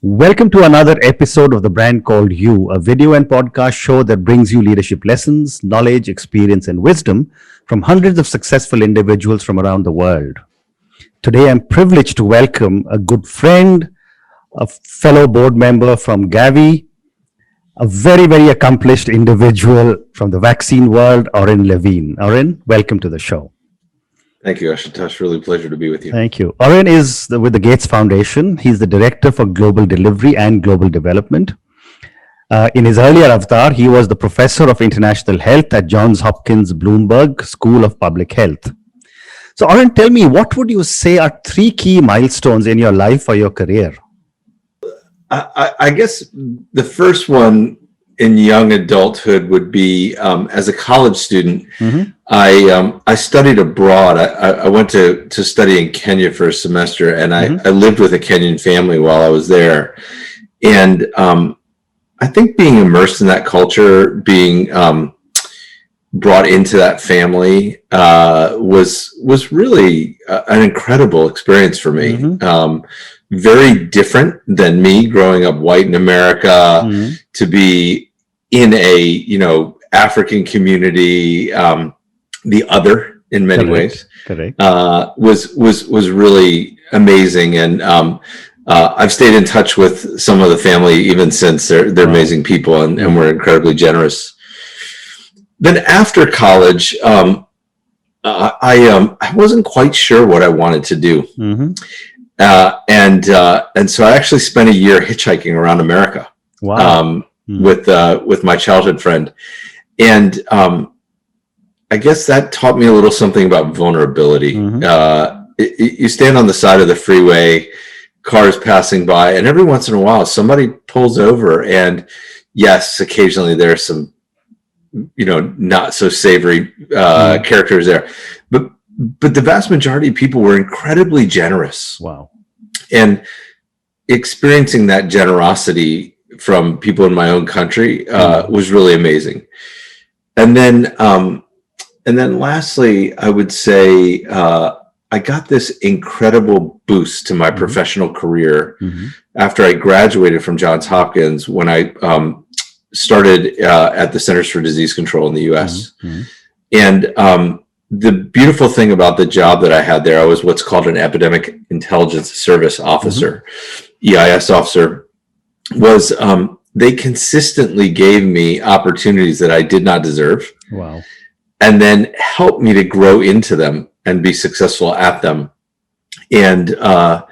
Welcome to another episode of The Brand Called You, a video and podcast show that brings you leadership lessons, knowledge, experience, and wisdom from hundreds of successful individuals from around the world. Today, I'm privileged to welcome a good friend, a fellow board member from Gavi, a very, very accomplished individual from the vaccine world, Orin Levine. Orin, welcome to the show. Thank you, Ashutosh. Really a pleasure to be with you. Thank you. Orin is with the Gates Foundation. He's the Director for Global Delivery and Global Development. In his earlier avatar, he was the Professor of International Health at Johns Hopkins Bloomberg School of Public Health. So, Orin, tell me, what would you say are three key milestones in your life or your career? I guess the first one in young adulthood would be as a college student. I studied abroad. I went to study in Kenya for a semester, and I lived with a Kenyan family while I was there. And I think being immersed in that culture, being brought into that family was really an incredible experience for me. Very different than me growing up white in America to be in a African community, the other in many ways. Was really amazing, and I've stayed in touch with some of the family even since. They're amazing people, and we're incredibly generous. Then after college, I wasn't quite sure what I wanted to do. And so I actually spent a year hitchhiking around America. Wow. With my childhood friend. And I guess that taught me a little something about vulnerability. You stand on the side of the freeway, cars passing by, and every once in a while somebody pulls over, and yes, occasionally there's some not so savory characters there, but the vast majority of people were incredibly generous. Wow. And experiencing that generosity from people in my own country was really amazing. And then lastly, I would say I got this incredible boost to my professional career after I graduated from Johns Hopkins, when I started at the Centers for Disease Control in the U.S. And the beautiful thing about the job that I had there, I was what's called an Epidemic Intelligence Service Officer, EIS officer, was they consistently gave me opportunities that I did not deserve. Wow. And then helped me to grow into them and be successful at them. And that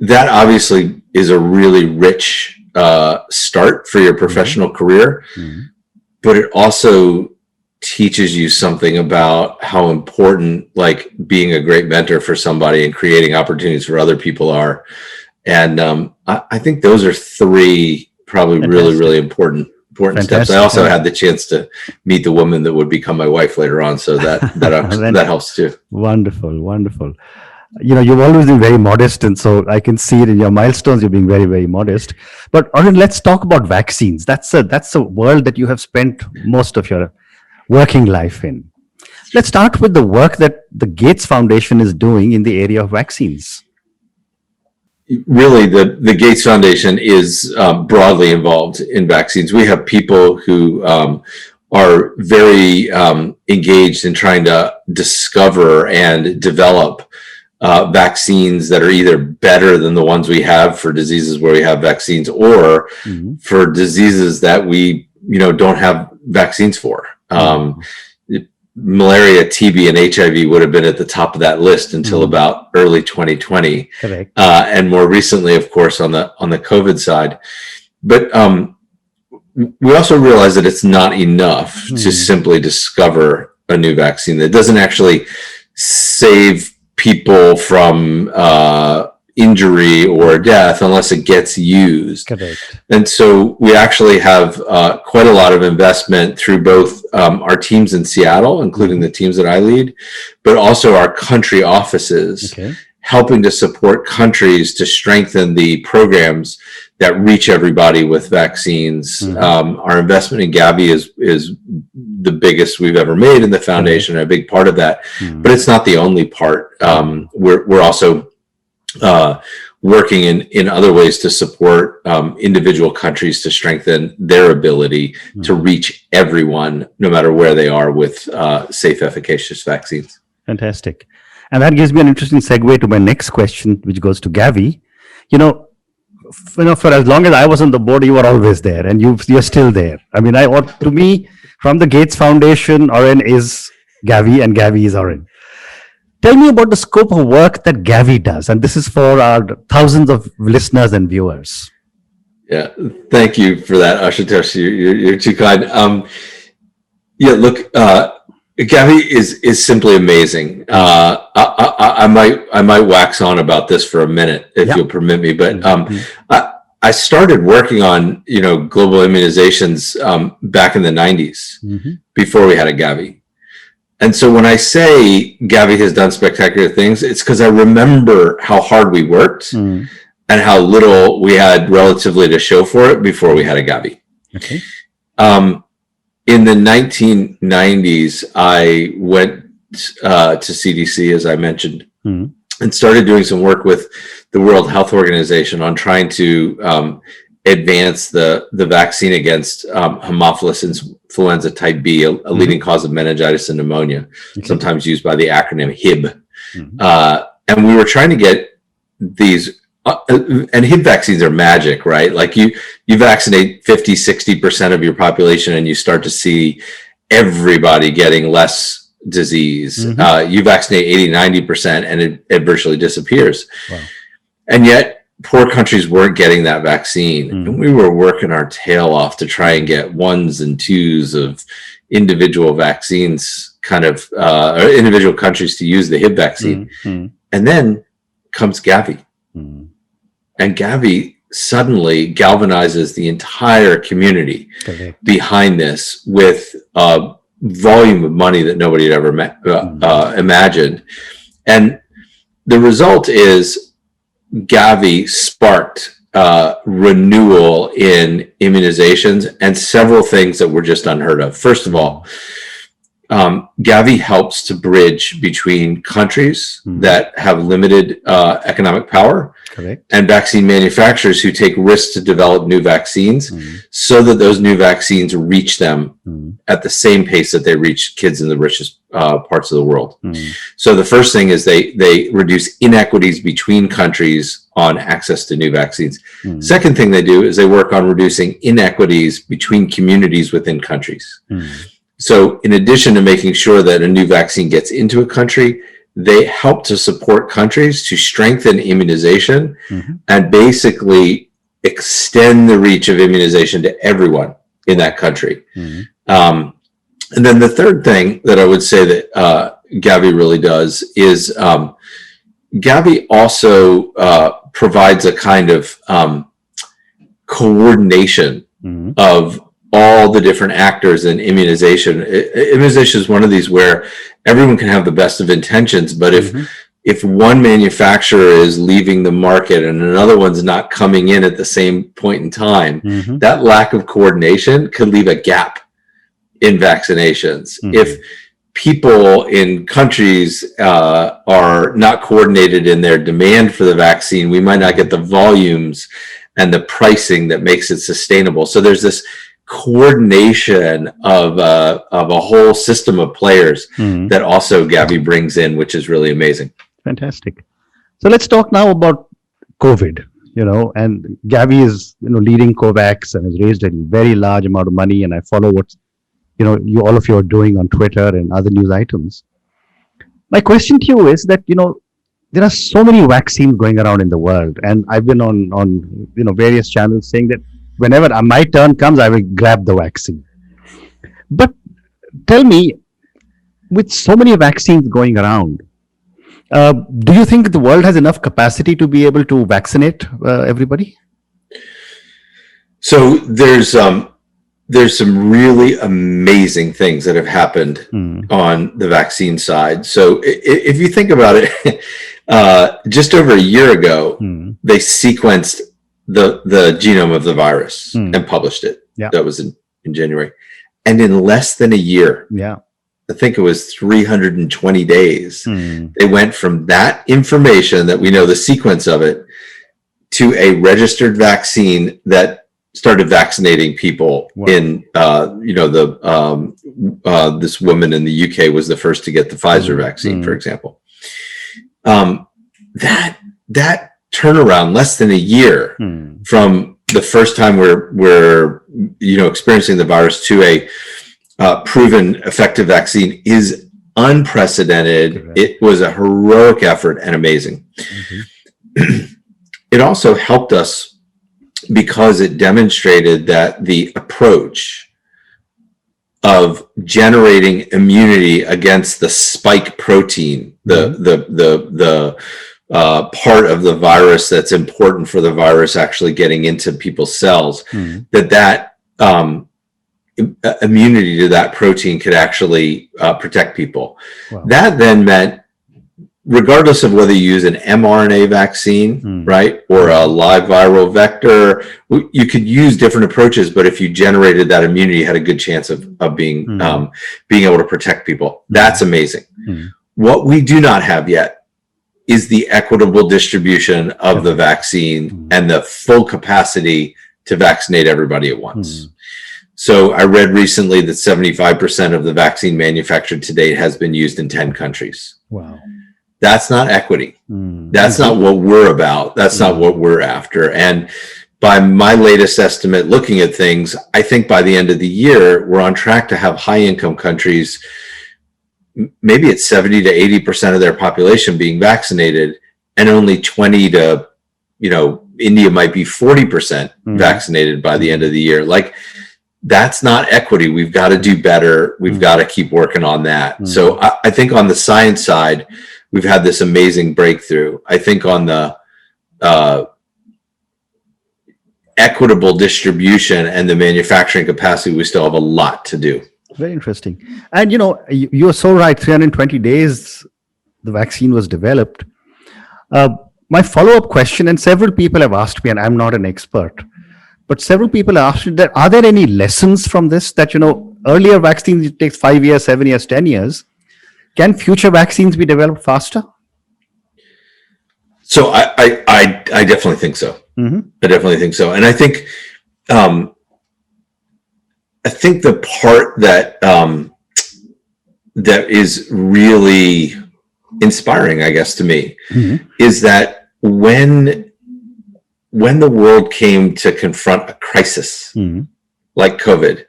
obviously is a really rich start for your professional career, but it also teaches you something about how important being a great mentor for somebody and creating opportunities for other people are. And I think those are three probably really important steps. I also had the chance to meet the woman that would become my wife later on, so that helps too. Wonderful. You've always been very modest, and so I can see it in your milestones. You're being very, very modest. But Orin, let's talk about vaccines. That's a world that you have spent most of your working life in. Let's start with the work that the Gates Foundation is doing in the area of vaccines. Really, the Gates Foundation is broadly involved in vaccines. We have people who are very engaged in trying to discover and develop vaccines that are either better than the ones we have for diseases where we have vaccines, or for diseases that we don't have vaccines for. Malaria, TB, and HIV would have been at the top of that list until about early 2020. Correct. And more recently, of course, on the COVID side. But we also realize that it's not enough to simply discover a new vaccine. That doesn't actually save people from injury or death unless it gets used. Correct. And so we actually have quite a lot of investment through both our teams in Seattle, including the teams that I lead, but also our country offices, helping to support countries to strengthen the programs that reach everybody with vaccines. Our investment in Gavi is the biggest we've ever made in the foundation, a big part of that, but it's not the only part. We're also working in other ways to support individual countries to strengthen their ability to reach everyone, no matter where they are, with safe, efficacious vaccines. Fantastic. And that gives me an interesting segue to my next question, which goes to Gavi. For as long as I was on the board, you were always there, and you're still there. I mean, to me, from the Gates Foundation, Orin is Gavi, and Gavi is Orin. Tell me about the scope of work that Gavi does, and this is for our thousands of listeners and viewers. Yeah, thank you for that, Ashutosh. You're too kind. Look, Gavi is simply amazing. I might wax on about this for a minute, if you'll permit me. But I started working on global immunizations back in the 90s, before we had a Gavi. And so when I say Gavi has done spectacular things, it's because I remember how hard we worked and how little we had relatively to show for it before we had a Gavi. Okay. In the 1990s, I went to CDC, as I mentioned, and started doing some work with the World Health Organization on trying to advance the vaccine against Haemophilus influenza type B, a leading cause of meningitis and pneumonia, sometimes used by the acronym HIB. And we were trying to get these, and HIB vaccines are magic, right? Like you vaccinate 50, 60% of your population and you start to see everybody getting less disease. You vaccinate 80, 90% and it virtually disappears. Wow. And yet, poor countries weren't getting that vaccine. And we were working our tail off to try and get ones and twos of individual vaccines, or individual countries to use the HIB vaccine. And then comes Gavi. And Gavi suddenly galvanizes the entire community behind this with a volume of money that nobody had ever imagined. And the result is Gavi sparked renewal in immunizations and several things that were just unheard of. First of all, Gavi helps to bridge between countries that have limited economic power and vaccine manufacturers who take risks to develop new vaccines so that those new vaccines reach them at the same pace that they reach kids in the richest parts of the world. So the first thing is they reduce inequities between countries on access to new vaccines. Second thing they do is they work on reducing inequities between communities within countries. So in addition to making sure that a new vaccine gets into a country, they help to support countries to strengthen immunization and basically extend the reach of immunization to everyone in that country. And then the third thing that I would say that Gavi really does is Gavi also provides a kind of coordination of all the different actors in immunization. Immunization is one of these where everyone can have the best of intentions, but if one manufacturer is leaving the market and another one's not coming in at the same point in time, that lack of coordination could leave a gap in vaccinations. If people in countries are not coordinated in their demand for the vaccine, we might not get the volumes and the pricing that makes it sustainable. So there's this coordination of a whole system of players that also Gavi brings in, which is really amazing. Fantastic. So let's talk now about COVID, and Gavi is, leading COVAX and has raised a very large amount of money. And I follow what, all of you are doing on Twitter and other news items. My question to you is that, there are so many vaccines going around in the world. And I've been on various channels saying that whenever my turn comes, I will grab the vaccine. But tell me, with so many vaccines going around, do you think the world has enough capacity to be able to vaccinate everybody? So there's some really amazing things that have happened on the vaccine side. So if you think about it, just over a year ago, they sequenced the genome of the virus and published it. That was in January. And in less than a year, I think it was 320 days, they went from that information that we know the sequence of it to a registered vaccine that started vaccinating people. Wow. In this woman in the UK was the first to get the Pfizer vaccine, for example. That turnaround, less than a year from the first time we're experiencing the virus to a proven effective vaccine, is unprecedented. Correct. It was a heroic effort and amazing. It also helped us because it demonstrated that the approach of generating immunity against the spike protein, the part of the virus that's important for the virus actually getting into people's cells, that immunity to that protein could actually protect people. Wow. That then meant, regardless of whether you use an mRNA vaccine, right, or a live viral vector, you could use different approaches, but if you generated that immunity, you had a good chance of being able to protect people. That's amazing. What we do not have yet is the equitable distribution of the vaccine and the full capacity to vaccinate everybody at once. So I read recently that 75% of the vaccine manufactured to date has been used in 10 countries. Wow. That's not equity. That's not what we're about. That's not what we're after. And by my latest estimate, looking at things, I think by the end of the year, we're on track to have high income countries, maybe it's 70 to 80% of their population being vaccinated, and only 20 to, India might be 40% vaccinated by the end of the year. Like, that's not equity. We've got to do better. We've got to keep working on that. So I think on the science side, we've had this amazing breakthrough. I think on the equitable distribution and the manufacturing capacity, we still have a lot to do. Very interesting. And, you are so right. 320 days, the vaccine was developed. My follow-up question, and several people have asked me, and I'm not an expert, but several people have asked me that, are there any lessons from this that, earlier vaccines, it takes 5 years, 7 years, 10 years. Can future vaccines be developed faster? So I definitely think so. I definitely think so. And I think the part that that is really inspiring, I guess, to me, is that when the world came to confront a crisis like COVID,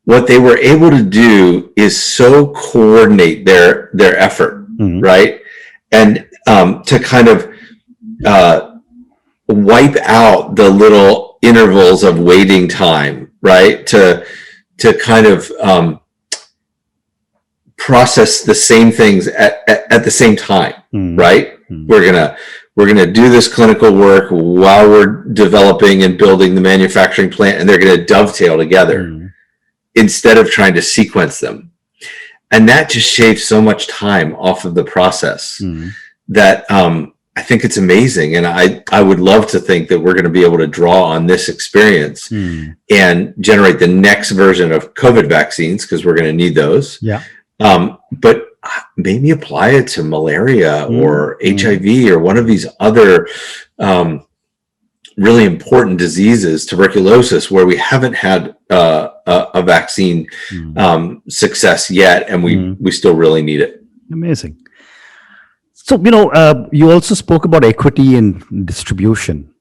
what they were able to do is so coordinate their effort, right? And to kind of wipe out the little intervals of waiting time, right? To kind of process the same things at the same time, right? We're gonna do this clinical work while we're developing and building the manufacturing plant, and they're gonna dovetail together instead of trying to sequence them. And that just shaves so much time off of the process that I think it's amazing. And I would love to think that we're going to be able to draw on this experience and generate the next version of COVID vaccines, because we're going to need those. Yeah. But maybe apply it to malaria or HIV or one of these other really important diseases, tuberculosis, where we haven't had a vaccine success yet, and we still really need it. Amazing. So, you also spoke about equity in distribution.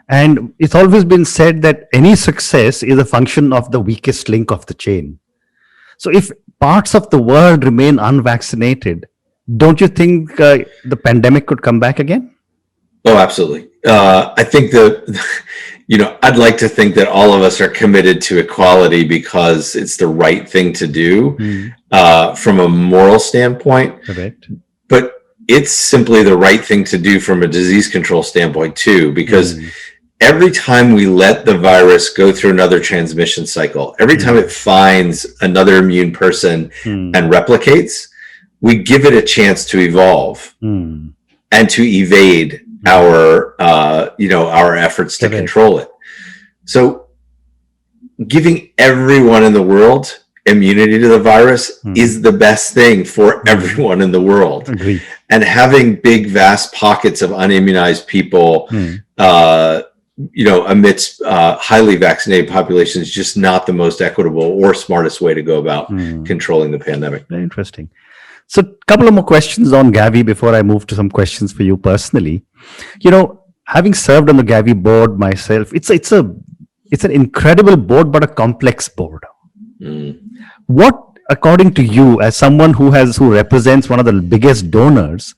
And it's always been said that any success is a function of the weakest link of the chain. So if parts of the world remain unvaccinated, don't you think the pandemic could come back again? Oh, absolutely. I think that, I'd like to think that all of us are committed to equality because it's the right thing to do from a moral standpoint. Correct. But it's simply the right thing to do from a disease control standpoint too, because every time we let the virus go through another transmission cycle, every time it finds another immune person and replicates, we give it a chance to evolve and to evade our efforts to control it. So giving everyone in the world immunity to the virus is the best thing for everyone in the world. Agree. And having big, vast pockets of unimmunized people, amidst highly vaccinated populations, is just not the most equitable or smartest way to go about controlling the pandemic. Very interesting. So, a couple of more questions on Gavi before I move to some questions for you personally. Having served on the Gavi board myself, it's an incredible board, but a complex board. What, according to you, as someone who represents one of the biggest donors,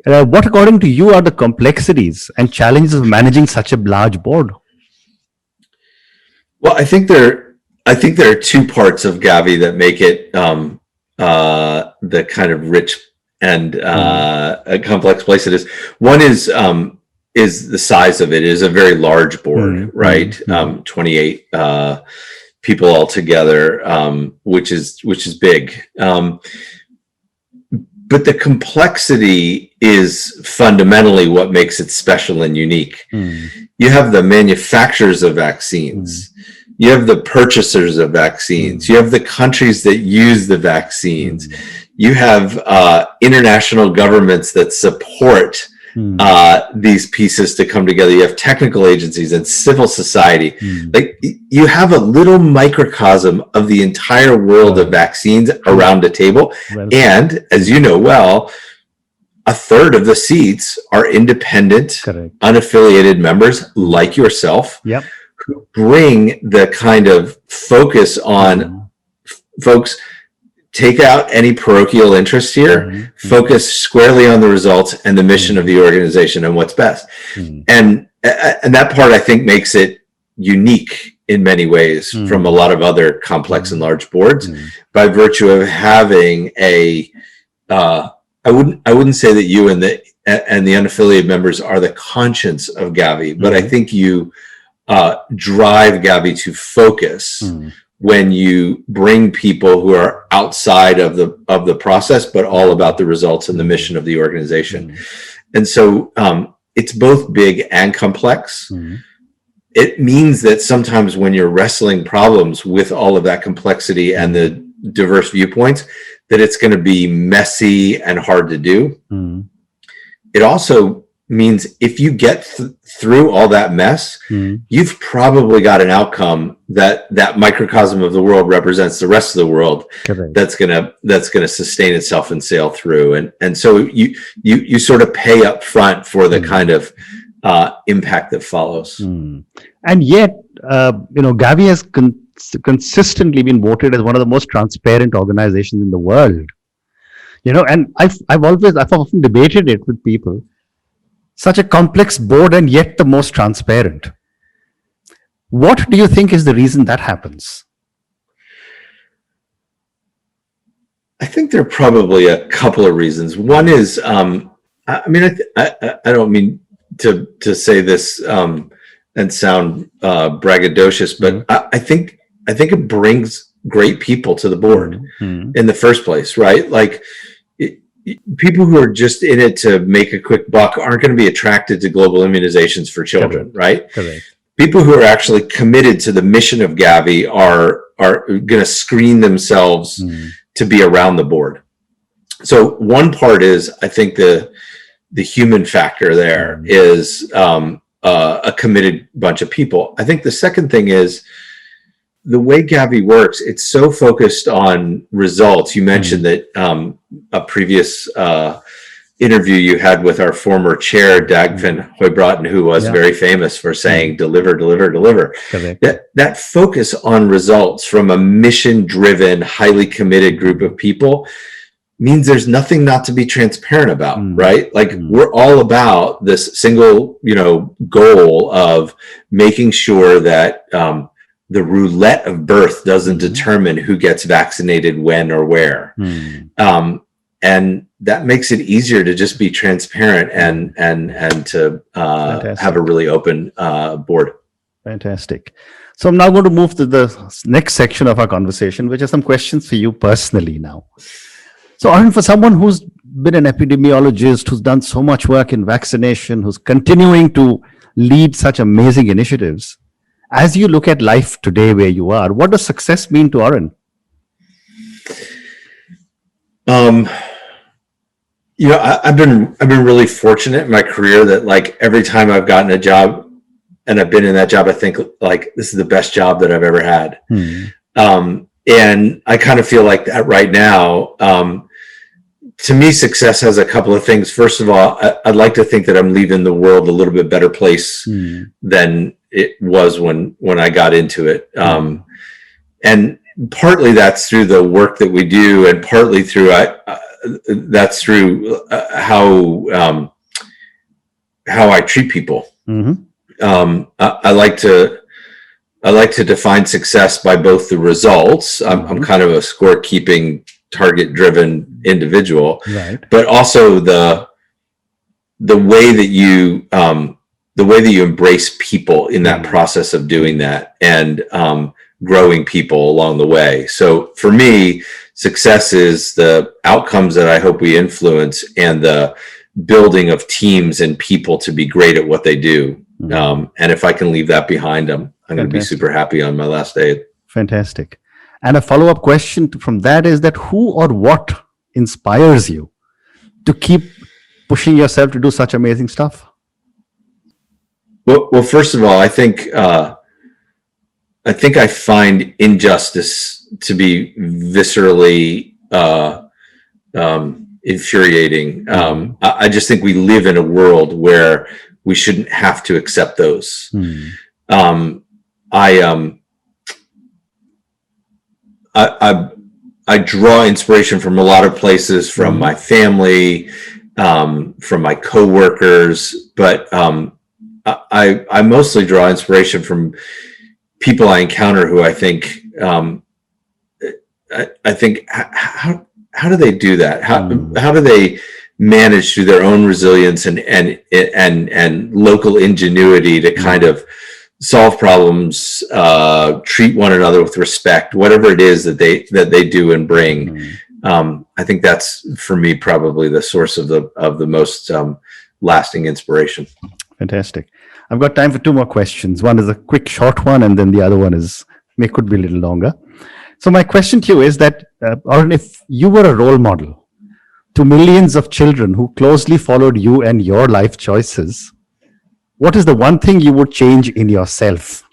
what, according to you, are the complexities and challenges of managing such a large board? Well, I think there are two parts of Gavi that make it the kind of rich and a complex place it is. One is the size of it. It is a very large board, right? 28 people altogether, which is big. But the complexity is fundamentally what makes it special and unique. You have the manufacturers of vaccines. You have the purchasers of vaccines. You have the countries that use the vaccines. You have international governments that support these pieces to come together. You have technical agencies and civil society. Like, you have a little microcosm of the entire world of vaccines around a table. And as you know well, a third of the seats are independent, unaffiliated members like yourself, who bring the kind of focus on folks. Take out any parochial interest here, focus squarely on the results and the mission of the organization and what's best. And that part, I think, makes it unique in many ways from a lot of other complex and large boards by virtue of having I wouldn't say that you and the unaffiliated members are the conscience of Gavi, but I think you drive Gavi to focus when you bring people who are outside of the process, but all about the results and the mission of the organization. And so it's both big and complex. It means that sometimes when you're wrestling problems with all of that complexity and the diverse viewpoints, that it's going to be messy and hard to do. It also means if you get through all that mess, you've probably got an outcome that microcosm of the world represents the rest of the world. That's gonna sustain itself and sail through. And so you sort of pay up front for the kind of impact that follows. And yet, Gavi has consistently been voted as one of the most transparent organizations in the world. And I've often debated it with people. Such a complex board and yet the most transparent. What do you think is the reason that happens? I think there are probably a couple of reasons. One is, I don't mean to say this and sound braggadocious, but I think it brings great people to the board in the first place, right? Like, people who are just in it to make a quick buck aren't going to be attracted to global immunizations for children, right? People who are actually committed to the mission of Gavi are going to screen themselves to be around the board. So one part is, I think the human factor there is a committed bunch of people. I think the second thing is, the way Gavi works, it's so focused on results. You mentioned that a previous interview you had with our former chair, Dagfinn Høybråten, who was very famous for saying, deliver, deliver, deliver. That focus on results from a mission-driven, highly committed group of people means there's nothing not to be transparent about, right? Like, we're all about this single, goal of making sure that the roulette of birth doesn't determine who gets vaccinated when or where. And that makes it easier to just be transparent and to have a really open board. Fantastic. So I'm now going to move to the next section of our conversation, which are some questions for you personally now. So Orin, for someone who's been an epidemiologist, who's done so much work in vaccination, who's continuing to lead such amazing initiatives, as you look at life today where you are, what does success mean to Orin? Um, I've been really fortunate in my career that like every time I've gotten a job and I've been in that job, I think like this is the best job that I've ever had. And I kind of feel like that right now. To me, success has a couple of things. First of all, I'd like to think that I'm leaving the world a little bit better place than it was when I got into it. And partly that's through the work that we do, and partly through that's through how I treat people. I like to define success by both the results. I'm kind of a score-keeping, target-driven individual, Right. but also the way that you embrace people in that process of doing that, and growing people along the way. So for me, success is the outcomes that I hope we influence, and the building of teams and people to be great at what they do. And if I can leave that behind, I'm going to be super happy on my last day. Fantastic. And a follow-up question from that is that who or what inspires you to keep pushing yourself to do such amazing stuff? Well, first of all, I think I find injustice to be viscerally infuriating. I just think we live in a world where we shouldn't have to accept those. I draw inspiration from a lot of places, from my family, from my coworkers, but I mostly draw inspiration from people I encounter who I think how do they do that? How do they manage through their own resilience and local ingenuity to kind of solve problems, treat one another with respect, whatever it is that they do and bring. I think that's, for me, probably the source of the most lasting inspiration. Fantastic. I've got time for two more questions. One is a quick, short one, and then the other one could be a little longer. So my question to you is that, Orin, if you were a role model to millions of children who closely followed you and your life choices, what is the one thing you would change in yourself?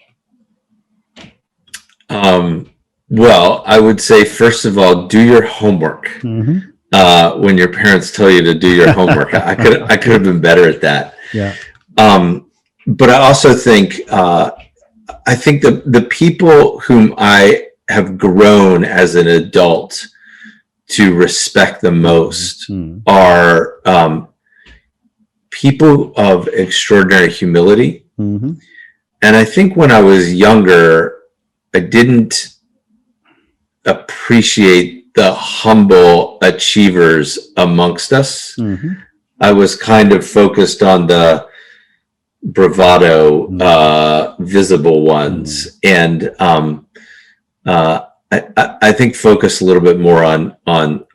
Well, I would say, first of all, do your homework. When your parents tell you to do your homework, I could have been better at that. Yeah. But I also think, I think the people whom I have grown as an adult to respect the most are people of extraordinary humility. And I think when I was younger, I didn't appreciate the humble achievers amongst us. I was kind of focused on the bravado, visible ones, and I think focus a little bit more on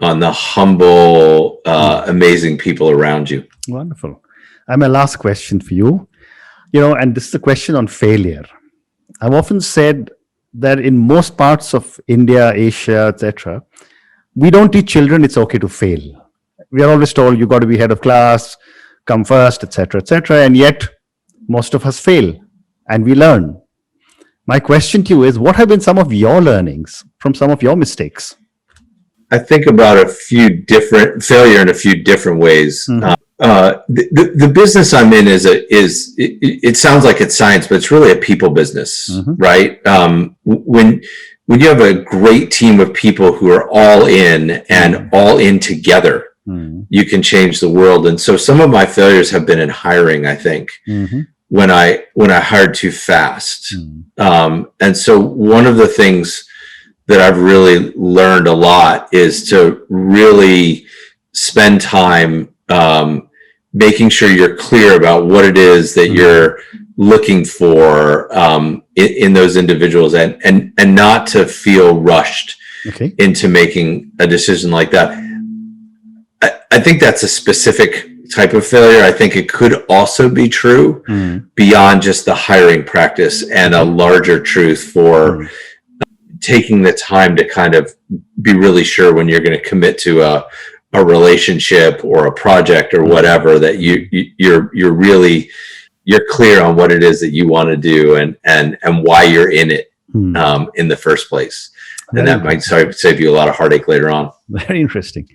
the humble, amazing people around you. Wonderful. And my last question for you, and this is a question on failure. I've often said that in most parts of India, Asia, etc., we don't teach children it's okay to fail. We are always told you got to be head of class, come first, etc., and yet most of us fail and we learn. My question to you is, what have been some of your learnings from some of your mistakes? I think about failure in a few different ways. The business I'm in it sounds like it's science, but it's really a people business, right? When you have a great team of people who are all in and all in together, you can change the world. And so some of my failures have been in hiring, I think, when I hired too fast. And so one of the things that I've really learned a lot is to really spend time making sure you're clear about what it is that you're looking for in those individuals, and not to feel rushed into making a decision like that. I think that's a specific type of failure. I think it could also be true beyond just the hiring practice, and a larger truth for taking the time to kind of be really sure when you're going to commit to a relationship or a project or whatever, that you're clear on what it is that you want to do and why you're in it in the first place. And that might save you a lot of heartache later on. Very interesting.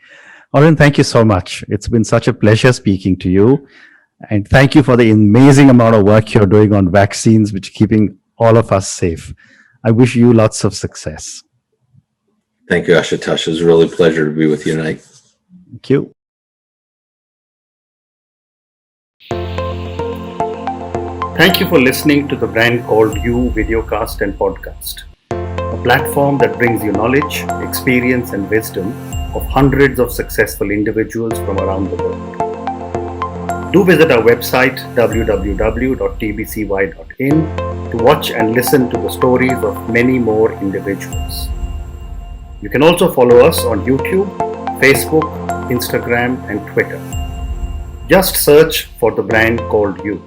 Orin, thank you so much. It's been such a pleasure speaking to you. And thank you for the amazing amount of work you're doing on vaccines, which are keeping all of us safe. I wish you lots of success. Thank you, Ashutosh. It was a really pleasure to be with you tonight. Thank you. Thank you for listening to the Brand Called You videocast and podcast, a platform that brings you knowledge, experience, and wisdom of hundreds of successful individuals from around the world. Do visit our website www.tbcy.in to watch and listen to the stories of many more individuals. You can also follow us on YouTube, Facebook, Instagram, and Twitter. Just search for the Brand Called You.